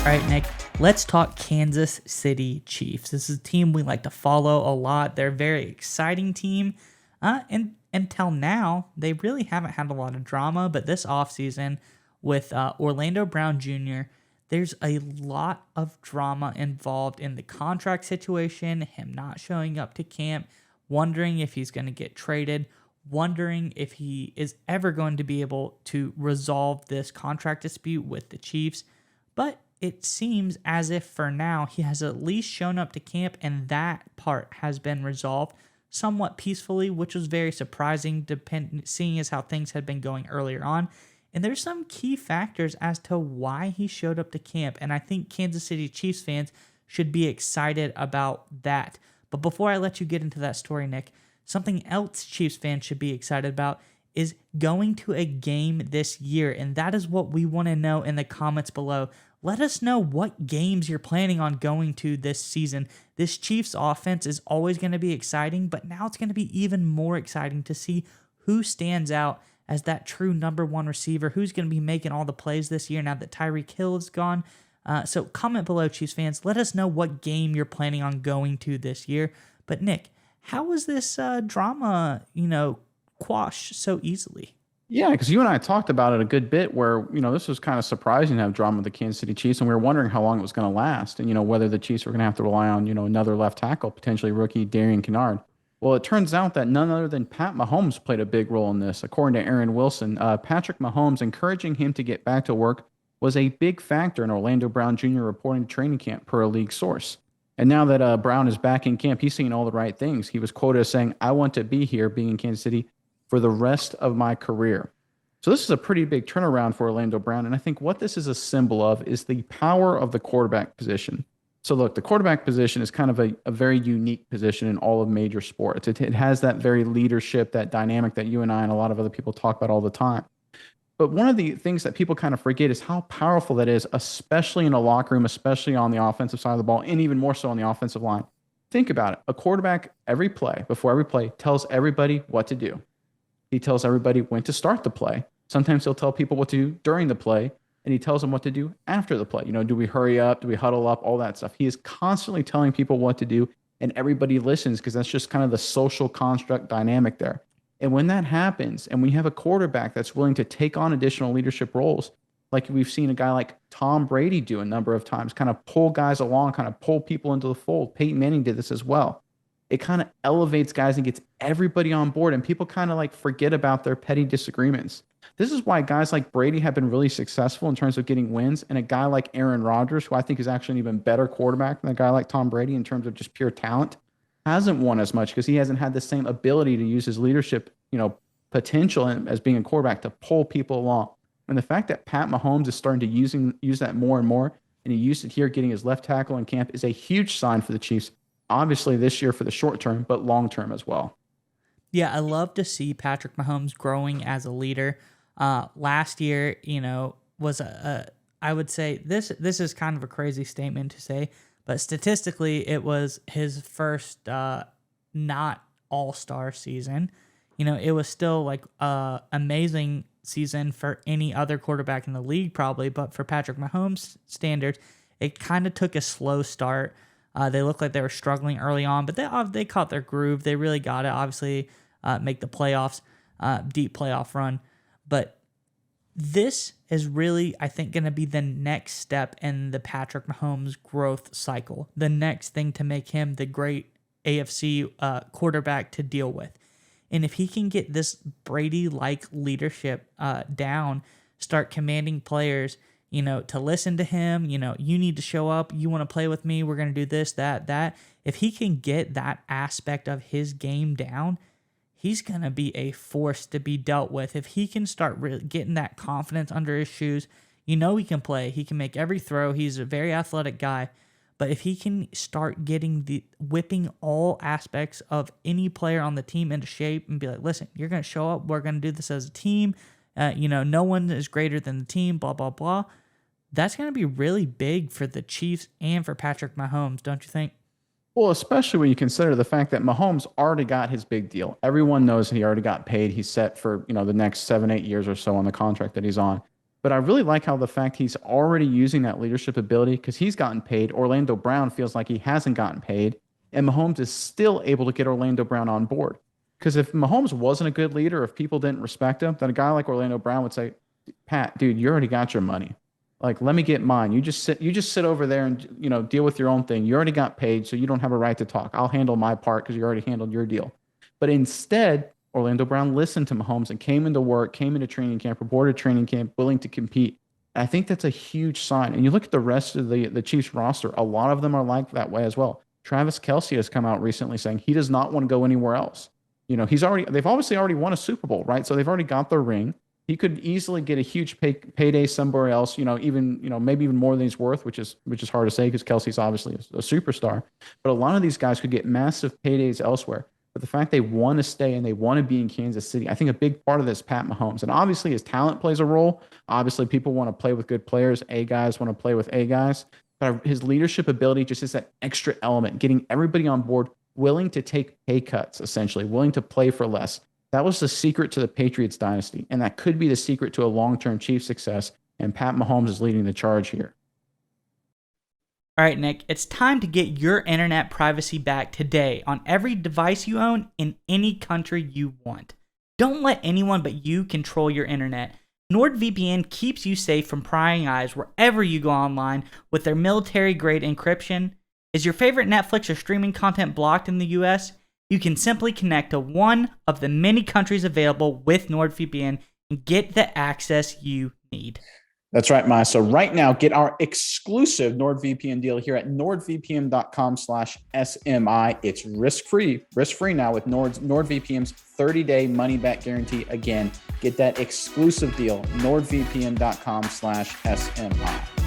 All right, Nick, let's talk Kansas City Chiefs. This is a team we like to follow a lot. They're a very exciting team. And until now, they really haven't had a lot of drama. But this offseason with Orlando Brown Jr., there's a lot of drama involved in the contract situation, him not showing up to camp, wondering if he's going to get traded, wondering if he is ever going to be able to resolve this contract dispute with the Chiefs. But it seems as if for now he has at least shown up to camp and that part has been resolved somewhat peacefully, which was very surprising seeing as how things had been going earlier on. And there's some key factors as to why he showed up to camp, and I think Kansas City Chiefs fans should be excited about that. But before I let you get into that story, Nick, something else Chiefs fans should be excited about is going to a game this year, and that is what we want to know in the comments below. Let us know what games you're planning on going to this season. This Chiefs offense is always going to be exciting, but now it's going to be even more exciting to see who stands out as that true number one receiver, who's going to be making all the plays this year now that Tyreek Hill is gone. So comment below, Chiefs fans. Let us know what game you're planning on going to this year. But Nick, how was this drama, quashed so easily? Yeah, because you and I talked about it a good bit where, this was kind of surprising to have drama with the Kansas City Chiefs, and we were wondering how long it was going to last and, whether the Chiefs were going to have to rely on, another left tackle, potentially rookie Darian Kinnard. Well, it turns out that none other than Pat Mahomes played a big role in this. According to Aaron Wilson, Patrick Mahomes encouraging him to get back to work was a big factor in Orlando Brown Jr. reporting to training camp per a league source. And now that Brown is back in camp, he's saying all the right things. He was quoted as saying, "I want to be here, being in Kansas City, for the rest of my career." So this is a pretty big turnaround for Orlando Brown. And I think what this is a symbol of is the power of the quarterback position. So look, the quarterback position is kind of a very unique position in all of major sports. It has that very leadership, that dynamic that you and I and a lot of other people talk about all the time. But one of the things that people kind of forget is how powerful that is, especially in a locker room, especially on the offensive side of the ball, and even more so on the offensive line. Think about it. A quarterback, before every play, tells everybody what to do. He tells everybody when to start the play. Sometimes he'll tell people what to do during the play, and he tells them what to do after the play. Do we hurry up? Do we huddle up? All that stuff. He is constantly telling people what to do, and everybody listens because that's just kind of the social construct dynamic there. And when that happens, and we have a quarterback that's willing to take on additional leadership roles, like we've seen a guy like Tom Brady do a number of times, kind of pull guys along, kind of pull people into the fold. Peyton Manning did this as well. It kind of elevates guys and gets everybody on board, and people kind of like forget about their petty disagreements. This is why guys like Brady have been really successful in terms of getting wins, and a guy like Aaron Rodgers, who I think is actually an even better quarterback than a guy like Tom Brady in terms of just pure talent, hasn't won as much because he hasn't had the same ability to use his leadership, potential as being a quarterback to pull people along. And the fact that Pat Mahomes is starting to use that more and more, and he used it here getting his left tackle in camp, is a huge sign for the Chiefs. Obviously this year for the short term, but long term as well. Yeah, I love to see Patrick Mahomes growing as a leader. Last year, was I would say this is kind of a crazy statement to say, but statistically, it was his first not all-star season. It was still like amazing season for any other quarterback in the league probably, but for Patrick Mahomes standards, it kind of took a slow start. They looked like they were struggling early on, but they caught their groove. They really got it. Obviously, make the playoffs, deep playoff run. But this is really, I think, going to be the next step in the Patrick Mahomes growth cycle. The next thing to make him the great AFC quarterback to deal with. And if he can get this Brady-like leadership down, start commanding players, to listen to him, you need to show up, you want to play with me, we're going to do this, that. If he can get that aspect of his game down, he's going to be a force to be dealt with. If he can start really getting that confidence under his shoes, he can play. He can make every throw. He's a very athletic guy. But if he can start whipping all aspects of any player on the team into shape and be like, listen, you're going to show up, we're going to do this as a team, no one is greater than the team, blah, blah, blah. That's going to be really big for the Chiefs and for Patrick Mahomes, don't you think? Well, especially when you consider the fact that Mahomes already got his big deal. Everyone knows he already got paid. He's set for, the next 7, 8 years or so on the contract that he's on. But I really like how the fact he's already using that leadership ability because he's gotten paid. Orlando Brown feels like he hasn't gotten paid. And Mahomes is still able to get Orlando Brown on board. Because if Mahomes wasn't a good leader, if people didn't respect him, then a guy like Orlando Brown would say, Pat, dude, you already got your money. Like, let me get mine. You just sit over there and, deal with your own thing. You already got paid, so you don't have a right to talk. I'll handle my part because you already handled your deal. But instead, Orlando Brown listened to Mahomes and came into work, came into training camp, reported training camp, willing to compete. I think that's a huge sign. And you look at the rest of the Chiefs roster, a lot of them are like that way as well. Travis Kelce has come out recently saying he does not want to go anywhere else. They've obviously already won a Super Bowl, right? So they've already got their ring. He could easily get a huge payday somewhere else, maybe even more than he's worth, which is hard to say because Kelsey's obviously a superstar. But a lot of these guys could get massive paydays elsewhere. But the fact they want to stay and they want to be in Kansas City, I think a big part of this is Pat Mahomes. And obviously his talent plays a role. Obviously people want to play with good players. A guys want to play with A guys. But his leadership ability just is that extra element, getting everybody on board, willing to take pay cuts, essentially, willing to play for less. That was the secret to the Patriots dynasty, and that could be the secret to a long-term Chiefs success, and Pat Mahomes is leading the charge here. All right, Nick, it's time to get your internet privacy back today on every device you own in any country you want. Don't let anyone but you control your internet. NordVPN keeps you safe from prying eyes wherever you go online with their military-grade encryption. Is your favorite Netflix or streaming content blocked in the US? You can simply connect to one of the many countries available with NordVPN and get the access you need. That's right, Maya. So right now, get our exclusive NordVPN deal here at nordvpn.com/SMI. It's risk-free now with NordVPN's 30-day money-back guarantee. Again, get that exclusive deal, nordvpn.com/SMI.